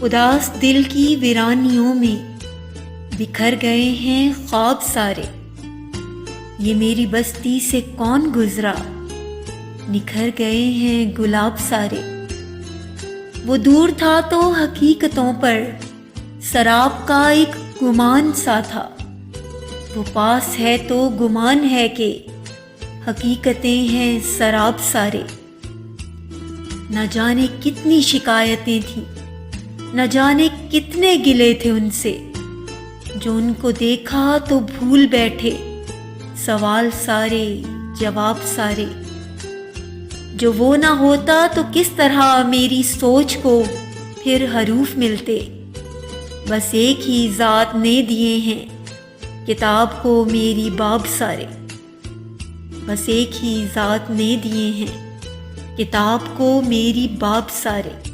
اداس دل کی ویرانیوں میں بکھر گئے ہیں خواب سارے، یہ میری بستی سے کون گزرا، نکھر گئے ہیں گلاب سارے۔ وہ دور تھا تو حقیقتوں پر سراب کا ایک گمان سا تھا، وہ پاس ہے تو گمان ہے کہ حقیقتیں ہیں سراب سارے۔ نہ جانے کتنی شکایتیں تھیں، نہ جانے کتنے گلے تھے ان سے، جو ان کو دیکھا تو بھول بیٹھے سوال سارے جواب سارے۔ جو وہ نہ ہوتا تو کس طرح میری سوچ کو پھر حروف ملتے، بس ایک ہی ذات نے دیے ہیں کتاب کو میری باب سارے، بس ایک ہی ذات نے دیے ہیں کتاب کو میری باب سارے۔